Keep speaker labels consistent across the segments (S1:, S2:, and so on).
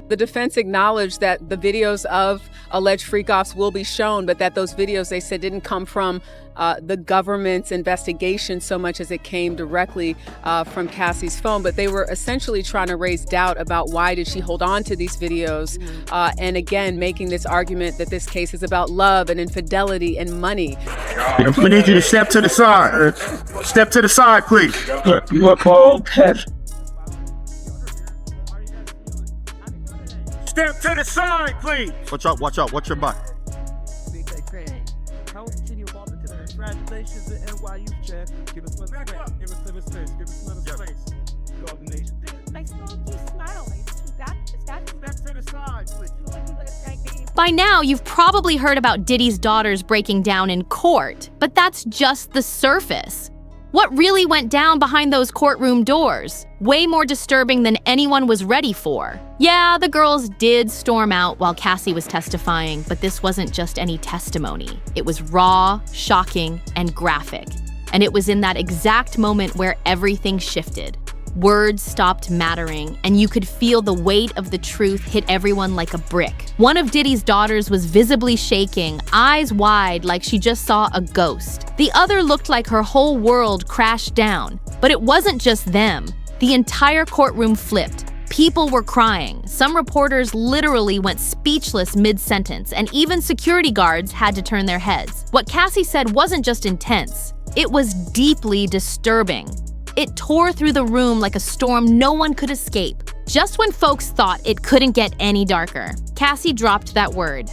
S1: The defense acknowledged that the videos of alleged freak-offs will be shown, but that those videos, they said, didn't come from the government's investigation so much as it came directly from Cassie's phone. But they were essentially trying to raise doubt about why did she hold on to these videos, and again, making this argument that this case is about love and infidelity and money.
S2: I'm gonna need you to step to the side. Step to the side, please. Step to the side, please.
S3: Watch out, watch out, watch your back.
S2: Congratulations to NYU, Chad. Give us another space. Give us another space. Give us another space. Dog Nation.
S4: Nice smoky smile.
S2: Step to the side, please.
S5: By now, you've probably heard about Diddy's daughters breaking down in court, but that's just the surface. What really went down behind those courtroom doors? Way more disturbing than anyone was ready for. Yeah, the girls did storm out while Cassie was testifying, but this wasn't just any testimony. It was raw, shocking, and graphic. And it was in that exact moment where everything shifted. Words stopped mattering, and you could feel the weight of the truth hit everyone like a brick. One of Diddy's daughters was visibly shaking, eyes wide like she just saw a ghost. The other looked like her whole world crashed down. But it wasn't just them. The entire courtroom flipped. People were crying. Some reporters literally went speechless mid-sentence, and even security guards had to turn their heads. What Cassie said wasn't just intense, it was deeply disturbing. It tore through the room like a storm no one could escape. Just when folks thought it couldn't get any darker, Cassie dropped that word: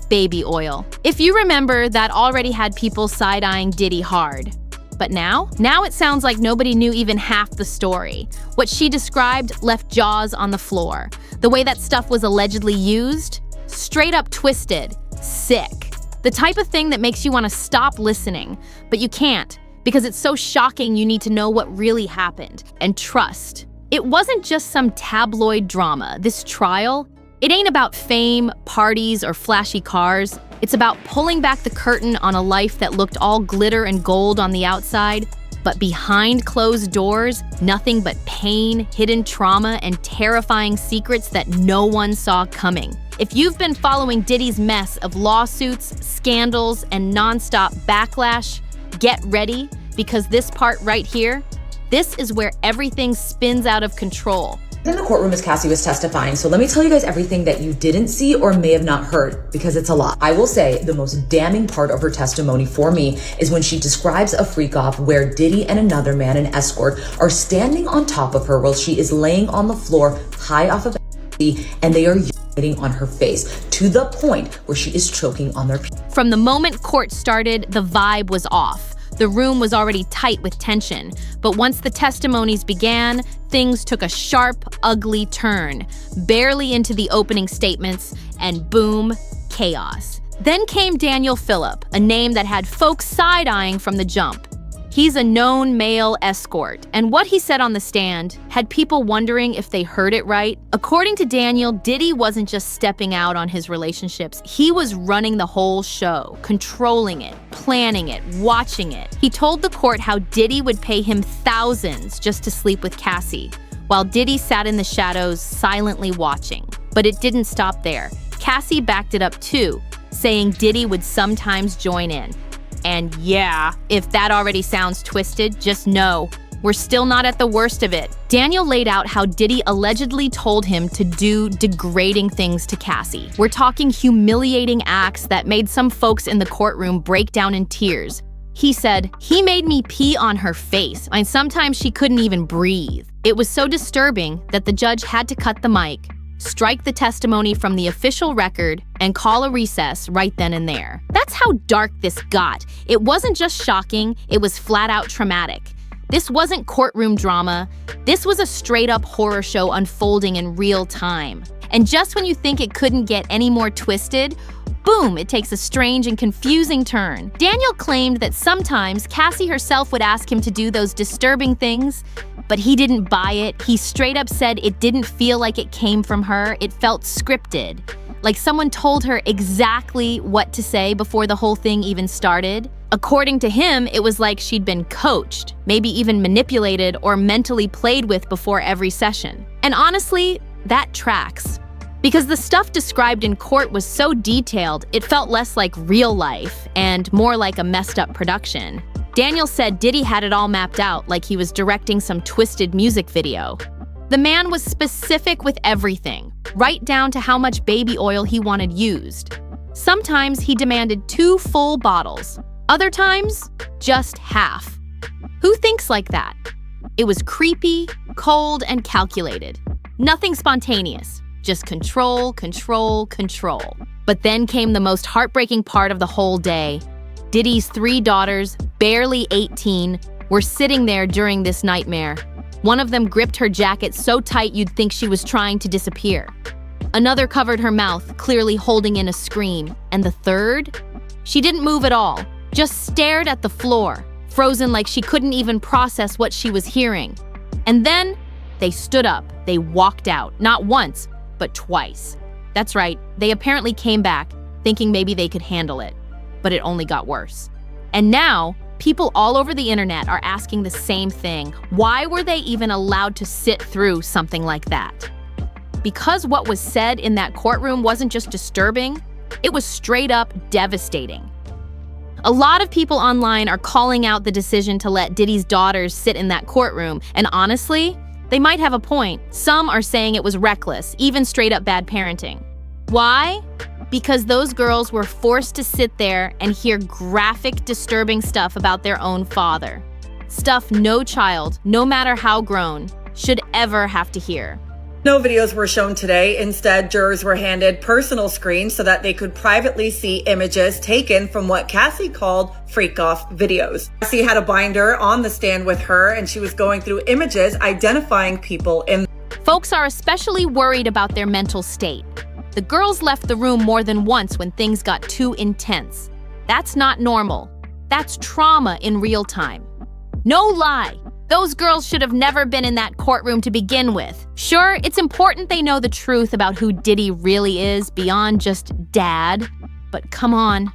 S5: baby oil. If you remember, that already had people side-eyeing Diddy hard. But now it sounds like nobody knew even half the story. What she described left jaws on the floor. The way that stuff was allegedly used, straight up twisted, sick. The type of thing that makes you want to stop listening, but you can't, because it's so shocking you need to know what really happened, and trust. It wasn't just some tabloid drama. This trial, it ain't about fame, parties, or flashy cars. It's about pulling back the curtain on a life that looked all glitter and gold on the outside, but behind closed doors, nothing but pain, hidden trauma, and terrifying secrets that no one saw coming. If you've been following Diddy's mess of lawsuits, scandals, and nonstop backlash, get ready, because this part right here, this is where everything spins out of control.
S6: In the courtroom as Cassie was testifying, so let me tell you guys everything that you didn't see or may have not heard, because it's a lot. I will say the most damning part of her testimony for me is when she describes a freak-off where Diddy and another man, an escort, are standing on top of her while she is laying on the floor high off of and they are urinating on her face to the point where she is choking on their pee.
S5: From the moment court started, the vibe was off. The room was already tight with tension, but once the testimonies began, things took a sharp, ugly turn, barely into the opening statements, and boom, chaos. Then came Daniel Phillip, a name that had folks side-eyeing from the jump. He's a known male escort, and what he said on the stand had people wondering if they heard it right. According to Daniel, Diddy wasn't just stepping out on his relationships, he was running the whole show, controlling it, planning it, watching it. He told the court how Diddy would pay him thousands just to sleep with Cassie, while Diddy sat in the shadows silently watching. But it didn't stop there. Cassie backed it up too, saying Diddy would sometimes join in. And yeah, if that already sounds twisted, just know, we're still not at the worst of it. Daniel laid out how Diddy allegedly told him to do degrading things to Cassie. We're talking humiliating acts that made some folks in the courtroom break down in tears. He said, "He made me pee on her face, and sometimes she couldn't even breathe." It was so disturbing that the judge had to cut the mic, strike the testimony from the official record, and call a recess right then and there. That's how dark this got. It wasn't just shocking, it was flat out traumatic. This wasn't courtroom drama, this was a straight-up horror show unfolding in real time. And just when you think it couldn't get any more twisted, boom, it takes a strange and confusing turn. Daniel claimed that sometimes Cassie herself would ask him to do those disturbing things, but he didn't buy it. He straight up said it didn't feel like it came from her, it felt scripted. Like someone told her exactly what to say before the whole thing even started. According to him, it was like she'd been coached, maybe even manipulated or mentally played with before every session. And honestly, that tracks. Because the stuff described in court was so detailed, it felt less like real life and more like a messed up production. Daniel said Diddy had it all mapped out like he was directing some twisted music video. The man was specific with everything, right down to how much baby oil he wanted used. Sometimes he demanded 2 full bottles, other times, just half. Who thinks like that? It was creepy, cold, and calculated. Nothing spontaneous, just control, control, control. But then came the most heartbreaking part of the whole day. Diddy's 3 daughters, barely 18, were sitting there during this nightmare. One of them gripped her jacket so tight you'd think she was trying to disappear. Another covered her mouth, clearly holding in a scream. And the third? She didn't move at all, just stared at the floor, frozen like she couldn't even process what she was hearing. And then they stood up. They walked out, not once, but twice. That's right, they apparently came back, thinking maybe they could handle it. But it only got worse. And now, people all over the internet are asking the same thing. Why were they even allowed to sit through something like that? Because what was said in that courtroom wasn't just disturbing, it was straight up devastating. A lot of people online are calling out the decision to let Diddy's daughters sit in that courtroom, and honestly, they might have a point. Some are saying it was reckless, even straight up bad parenting. Why? Because those girls were forced to sit there and hear graphic, disturbing stuff about their own father. Stuff no child, no matter how grown, should ever have to hear.
S3: No videos were shown today. Instead, jurors were handed personal screens so that they could privately see images taken from what Cassie called freak-off videos. Cassie had a binder on the stand with her, and she was going through images identifying people in.
S5: Folks are especially worried about their mental state. The girls left the room more than once when things got too intense. That's not normal. That's trauma in real time. No lie. Those girls should have never been in that courtroom to begin with. Sure, it's important they know the truth about who Diddy really is beyond just dad, but come on.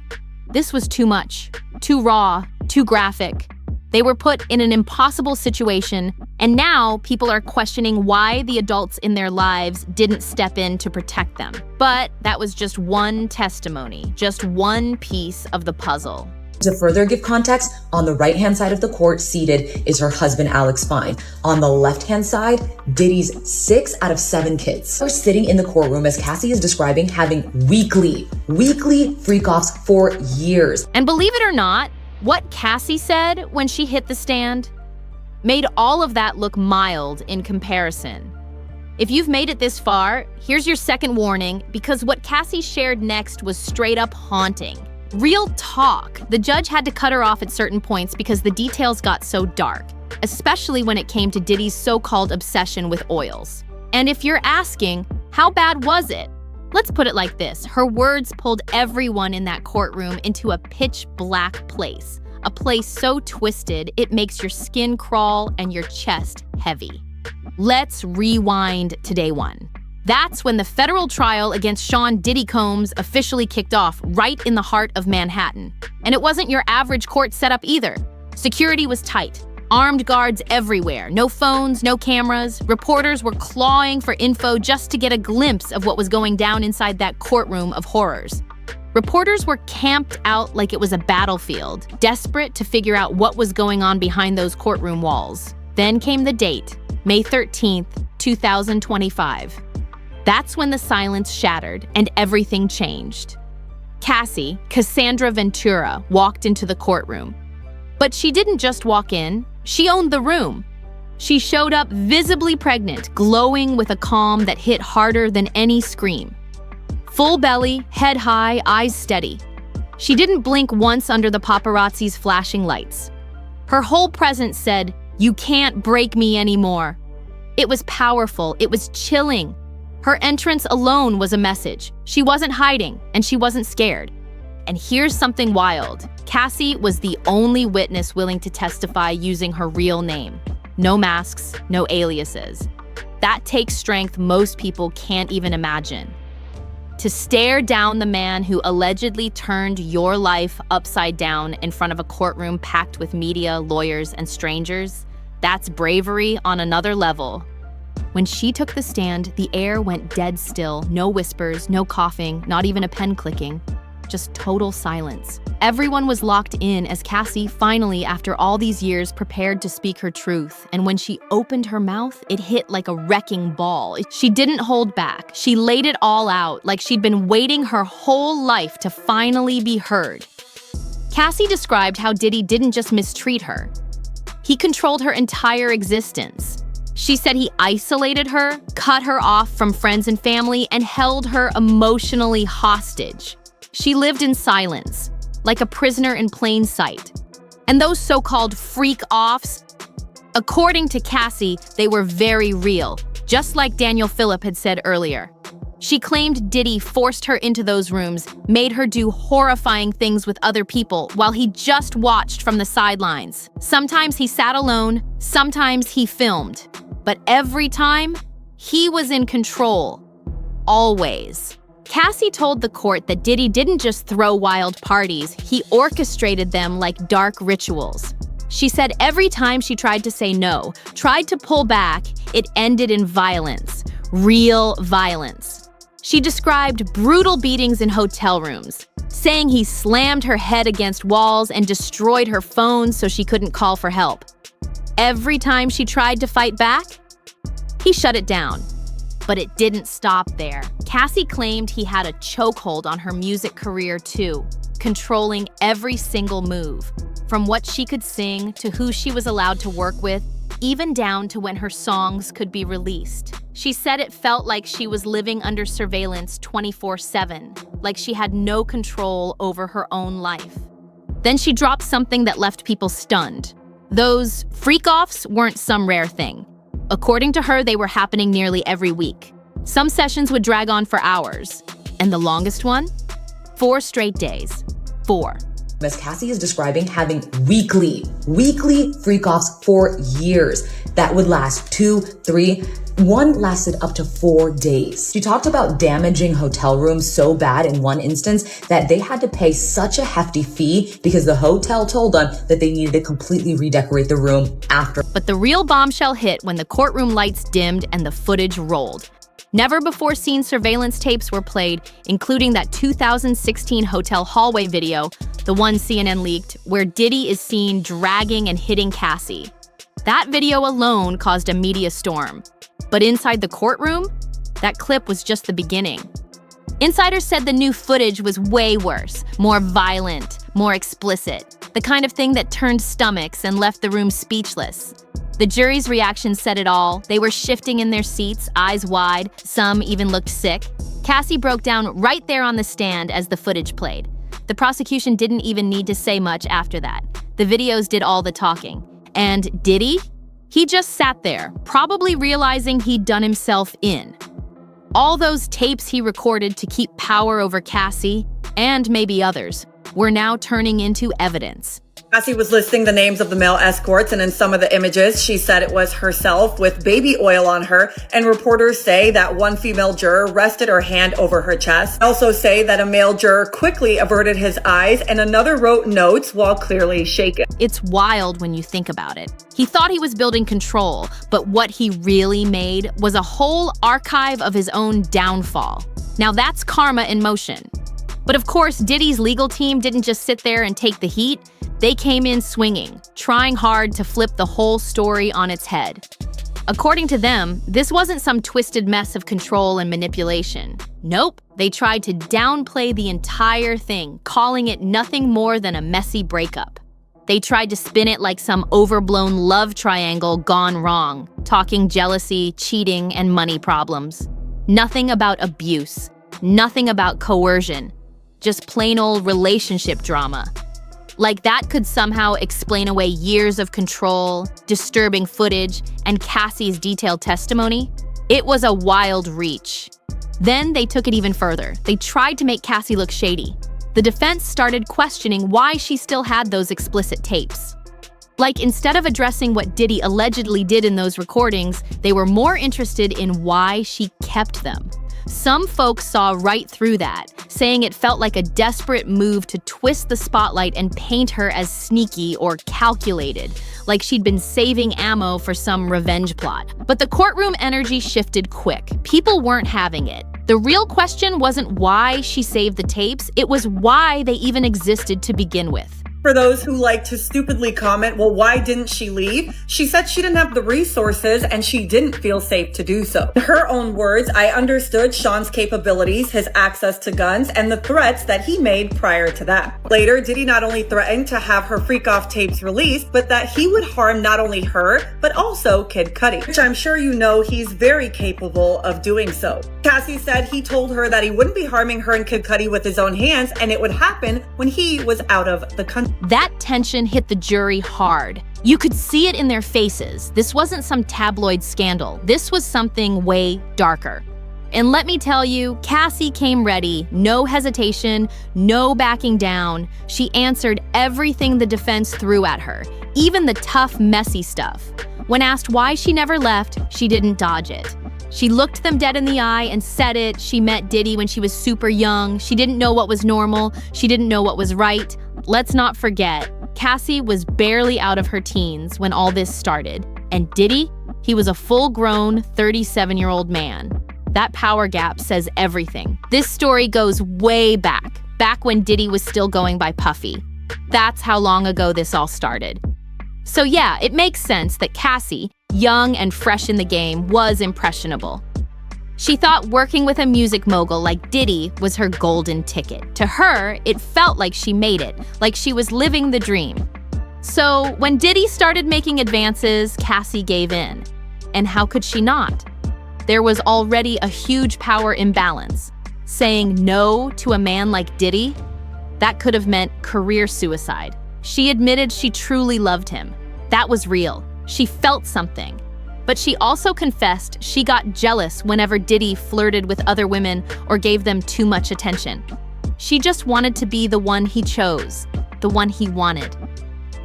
S5: This was too much, too raw, too graphic. They were put in an impossible situation, and now people are questioning why the adults in their lives didn't step in to protect them. But that was just one testimony, just one piece of the puzzle.
S6: To further give context, on the right-hand side of the court seated is her husband, Alex Fine. On the left-hand side, Diddy's 6 out of 7 kids are sitting in the courtroom, as Cassie is describing, having weekly freak-offs for years.
S5: And believe it or not, what Cassie said when she hit the stand made all of that look mild in comparison. If you've made it this far, here's your second warning, because what Cassie shared next was straight up haunting. Real talk. The judge had to cut her off at certain points because the details got so dark, especially when it came to Diddy's so-called obsession with oils. And if you're asking, how bad was it? Let's put it like this. Her words pulled everyone in that courtroom into a pitch black place. A place so twisted, it makes your skin crawl and your chest heavy. Let's rewind to day 1. That's when the federal trial against Sean Diddy Combs officially kicked off, right in the heart of Manhattan. And it wasn't your average court setup either. Security was tight. Armed guards everywhere. No phones, no cameras. Reporters were clawing for info just to get a glimpse of what was going down inside that courtroom of horrors. Reporters were camped out like it was a battlefield, desperate to figure out what was going on behind those courtroom walls. Then came the date, May 13th, 2025. That's when the silence shattered and everything changed. Cassie, Cassandra Ventura, walked into the courtroom. But she didn't just walk in, she owned the room. She showed up visibly pregnant, glowing with a calm that hit harder than any scream. Full belly, head high, eyes steady. She didn't blink once under the paparazzi's flashing lights. Her whole presence said, "You can't break me anymore." It was powerful, it was chilling. Her entrance alone was a message. She wasn't hiding, and she wasn't scared. And here's something wild. Cassie was the only witness willing to testify using her real name. No masks, no aliases. That takes strength most people can't even imagine. To stare down the man who allegedly turned your life upside down in front of a courtroom packed with media, lawyers, and strangers, that's bravery on another level. When she took the stand, the air went dead still. No whispers, no coughing, not even a pen clicking. Just total silence. Everyone was locked in as Cassie finally, after all these years, prepared to speak her truth. And when she opened her mouth, it hit like a wrecking ball. She didn't hold back. She laid it all out, like she'd been waiting her whole life to finally be heard. Cassie described how Diddy didn't just mistreat her. He controlled her entire existence. She said he isolated her, cut her off from friends and family, and held her emotionally hostage. She lived in silence, like a prisoner in plain sight. And those so-called freak-offs, according to Cassie, they were very real, just like Daniel Phillip had said earlier. She claimed Diddy forced her into those rooms, made her do horrifying things with other people while he just watched from the sidelines. Sometimes he sat alone, sometimes he filmed. But every time, he was in control. Always. Cassie told the court that Diddy didn't just throw wild parties, he orchestrated them like dark rituals. She said every time she tried to say no, tried to pull back, it ended in violence. Real violence. She described brutal beatings in hotel rooms, saying he slammed her head against walls and destroyed her phone so she couldn't call for help. Every time she tried to fight back, he shut it down. But it didn't stop there. Cassie claimed he had a chokehold on her music career too, controlling every single move, from what she could sing to who she was allowed to work with, even down to when her songs could be released. She said it felt like she was living under surveillance 24/7, like she had no control over her own life. Then she dropped something that left people stunned. Those freak-offs weren't some rare thing. According to her, they were happening nearly every week. Some sessions would drag on for hours. And the longest one? 4 straight days. 4.
S6: As Cassie is describing, having weekly freak-offs for years that would last 2, 3, one lasted up to 4 days. She talked about damaging hotel rooms so bad in one instance that they had to pay such a hefty fee because the hotel told them that they needed to completely redecorate the room after.
S5: But the real bombshell hit when the courtroom lights dimmed and the footage rolled. Never before seen surveillance tapes were played, including that 2016 hotel hallway video, the one CNN leaked, where Diddy is seen dragging and hitting Cassie. That video alone caused a media storm. But inside the courtroom, that clip was just the beginning. Insiders said the new footage was way worse, more violent, more explicit, the kind of thing that turned stomachs and left the room speechless. The jury's reaction said it all. They were shifting in their seats, eyes wide, some even looked sick. Cassie broke down right there on the stand as the footage played. The prosecution didn't even need to say much after that. The videos did all the talking. And Diddy? He just sat there, probably realizing he'd done himself in. All those tapes he recorded to keep power over Cassie, and maybe others, were now turning into evidence.
S3: Cassie was listing the names of the male escorts, and in some of the images, she said it was herself with baby oil on her, and reporters say that one female juror rested her hand over her chest. They also say that a male juror quickly averted his eyes, and another wrote notes while clearly shaken.
S5: It's wild when you think about it. He thought he was building control, but what he really made was a whole archive of his own downfall. Now that's karma in motion. But of course, Diddy's legal team didn't just sit there and take the heat. They came in swinging, trying hard to flip the whole story on its head. According to them, this wasn't some twisted mess of control and manipulation. Nope, they tried to downplay the entire thing, calling it nothing more than a messy breakup. They tried to spin it like some overblown love triangle gone wrong, talking jealousy, cheating, and money problems. Nothing about abuse, nothing about coercion, just plain old relationship drama. Like that could somehow explain away years of control, disturbing footage, and Cassie's detailed testimony? It was a wild reach. Then they took it even further. They tried to make Cassie look shady. The defense started questioning why she still had those explicit tapes. Like, instead of addressing what Diddy allegedly did in those recordings, they were more interested in why she kept them. Some folks saw right through that, saying it felt like a desperate move to twist the spotlight and paint her as sneaky or calculated, like she'd been saving ammo for some revenge plot. But the courtroom energy shifted quick. People weren't having it. The real question wasn't why she saved the tapes, it was why they even existed to begin with.
S3: For those who like to stupidly comment, well, why didn't she leave? She said she didn't have the resources and she didn't feel safe to do so. In her own words, I understood Sean's capabilities, his access to guns, and the threats that he made prior to that. Later, Diddy not only threatened to have her freak-off tapes released, but that he would harm not only her, but also Kid Cudi, which I'm sure you know he's very capable of doing so. Cassie said he told her that he wouldn't be harming her and Kid Cudi with his own hands, and it would happen when he was out of the country.
S5: That tension hit the jury hard. You could see it in their faces. This wasn't some tabloid scandal. This was something way darker. And let me tell you, Cassie came ready. No hesitation, no backing down. She answered everything the defense threw at her, even the tough, messy stuff. When asked why she never left, she didn't dodge it. She looked them dead in the eye and said it. She met Diddy when she was super young. She didn't know what was normal. She didn't know what was right. Let's not forget, Cassie was barely out of her teens when all this started. And Diddy, he was a full-grown 37-year-old man. That power gap says everything. This story goes way back when Diddy was still going by Puffy. That's how long ago this all started. So yeah, it makes sense that Cassie, young and fresh in the game, was impressionable. She thought working with a music mogul like Diddy was her golden ticket. To her, it felt like she made it, like she was living the dream. So when Diddy started making advances, Cassie gave in. And how could she not? There was already a huge power imbalance. Saying no to a man like Diddy, that could have meant career suicide. She admitted she truly loved him. That was real. She felt something. But she also confessed she got jealous whenever Diddy flirted with other women or gave them too much attention. She just wanted to be the one he chose, the one he wanted.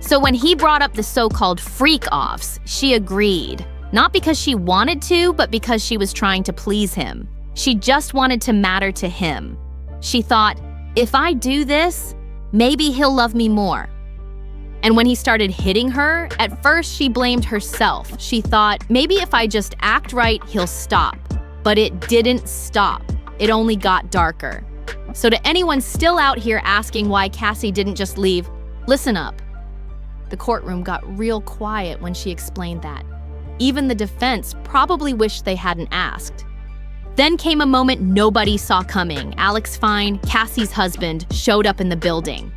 S5: So when he brought up the so-called freak-offs, she agreed. Not because she wanted to, but because she was trying to please him. She just wanted to matter to him. She thought, if I do this, maybe he'll love me more. And when he started hitting her, at first she blamed herself. She thought, maybe if I just act right, he'll stop. But it didn't stop. It only got darker. So to anyone still out here asking why Cassie didn't just leave, listen up. The courtroom got real quiet when she explained that. Even the defense probably wished they hadn't asked. Then came a moment nobody saw coming. Alex Fine, Cassie's husband, showed up in the building.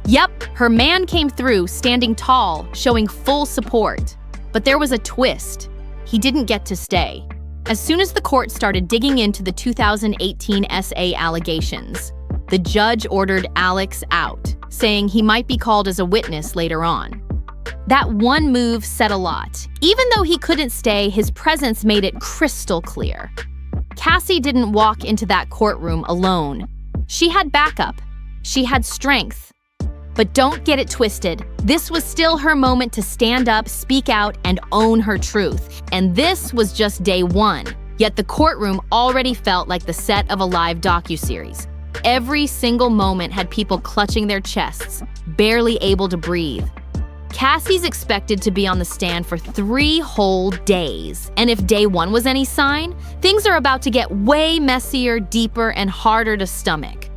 S5: Yep, her man came through, standing tall, showing full support. But there was a twist. He didn't get to stay. As soon as the court started digging into the 2018 SA allegations, the judge ordered Alex out, saying he might be called as a witness later on. That one move said a lot. Even though he couldn't stay, his presence made it crystal clear. Cassie didn't walk into that courtroom alone. She had backup. She had strength. But don't get it twisted. This was still her moment to stand up, speak out, and own her truth. And this was just day one. Yet the courtroom already felt like the set of a live docuseries. Every single moment had people clutching their chests, barely able to breathe. Cassie's expected to be on the stand for 3 whole days. And if day one was any sign, things are about to get way messier, deeper, and harder to stomach.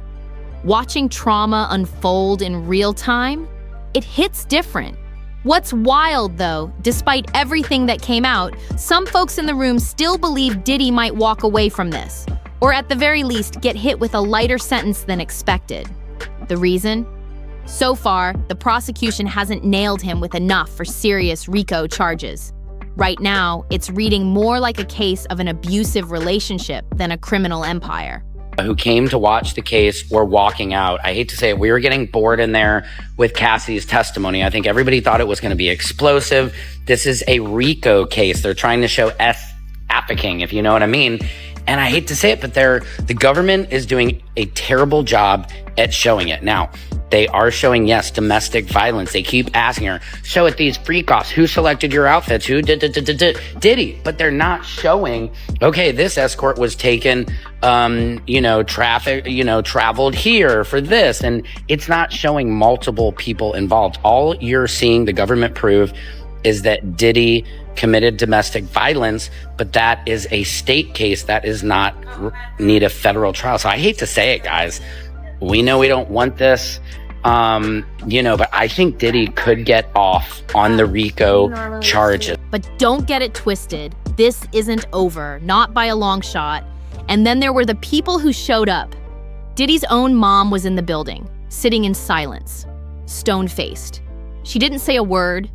S5: Watching trauma unfold in real time, it hits different. What's wild though, despite everything that came out, some folks in the room still believe Diddy might walk away from this, or at the very least get hit with a lighter sentence than expected. The reason? So far, the prosecution hasn't nailed him with enough for serious RICO charges. Right now, it's reading more like a case of an abusive relationship than a criminal empire.
S7: Who came to watch the case were walking out. I hate to say it, we were getting bored in there with Cassie's testimony. I think everybody thought it was going to be explosive. This is a RICO case. They're trying to show trafficking, if you know what I mean. And I hate to say it, but the government is doing a terrible job at showing it. Now, they are showing, yes, domestic violence. They keep asking her, show it these freak-offs. Who selected your outfits? Who Diddy? But they're not showing, okay, this escort was taken, traveled here for this. And it's not showing multiple people involved. All you're seeing the government prove is that Diddy committed domestic violence, but that is a state case that is not need a federal trial. So I hate to say it, guys. We know we don't want this, but I think Diddy could get off on the RICO charges.
S5: But don't get it twisted. This isn't over, not by a long shot. And then there were the people who showed up. Diddy's own mom was in the building, sitting in silence, stone-faced. She didn't say a word,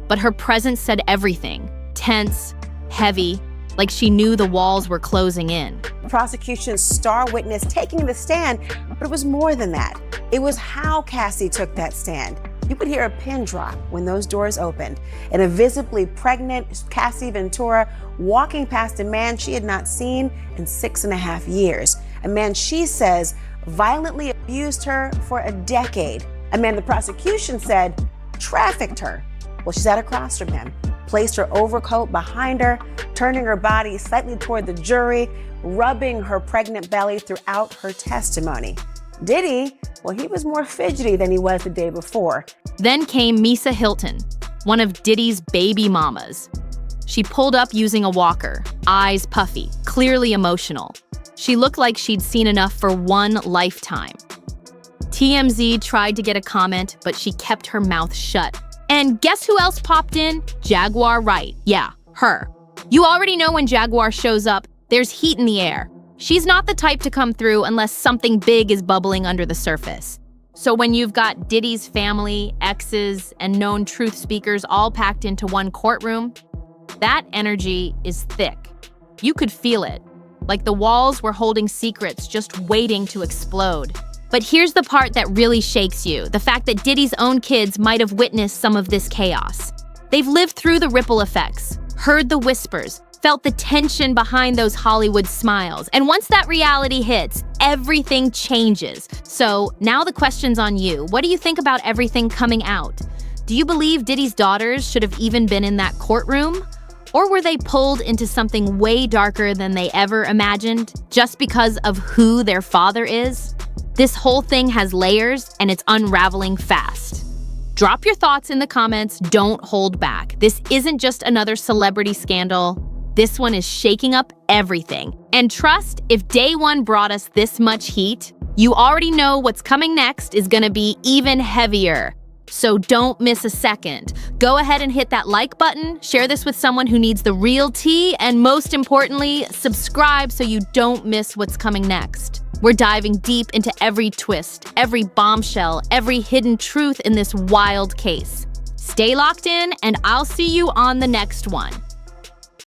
S5: but her presence said everything. Tense, heavy, like she knew the walls were closing in.
S8: Prosecution's star witness taking the stand, but it was more than that. It was how Cassie took that stand. You could hear a pin drop when those doors opened, and a visibly pregnant Cassie Ventura walking past a man she had not seen in 6.5 years. A man she says violently abused her for a decade. A man the prosecution said trafficked her. Well, she sat across from him, placed her overcoat behind her, turning her body slightly toward the jury, rubbing her pregnant belly throughout her testimony. Diddy, well, he was more fidgety than he was the day before.
S5: Then came Misa Hilton, one of Diddy's baby mamas. She pulled up using a walker, eyes puffy, clearly emotional. She looked like she'd seen enough for one lifetime. TMZ tried to get a comment, but she kept her mouth shut. And guess who else popped in? Jaguar Wright. Yeah, her. You already know when Jaguar shows up, there's heat in the air. She's not the type to come through unless something big is bubbling under the surface. So when you've got Diddy's family, exes, and known truth speakers all packed into one courtroom, that energy is thick. You could feel it, like the walls were holding secrets just waiting to explode. But here's the part that really shakes you, the fact that Diddy's own kids might have witnessed some of this chaos. They've lived through the ripple effects, heard the whispers, felt the tension behind those Hollywood smiles. And once that reality hits, everything changes. So now the question's on you. What do you think about everything coming out? Do you believe Diddy's daughters should have even been in that courtroom? Or were they pulled into something way darker than they ever imagined, just because of who their father is? This whole thing has layers, and it's unraveling fast. Drop your thoughts in the comments. Don't hold back. This isn't just another celebrity scandal. This one is shaking up everything. And trust, if day one brought us this much heat, you already know what's coming next is gonna be even heavier. So don't miss a second. Go ahead and hit that like button, share this with someone who needs the real tea, and most importantly, subscribe so you don't miss what's coming next. We're diving deep into every twist, every bombshell, every hidden truth in this wild case. Stay locked in, and I'll see you on the next one.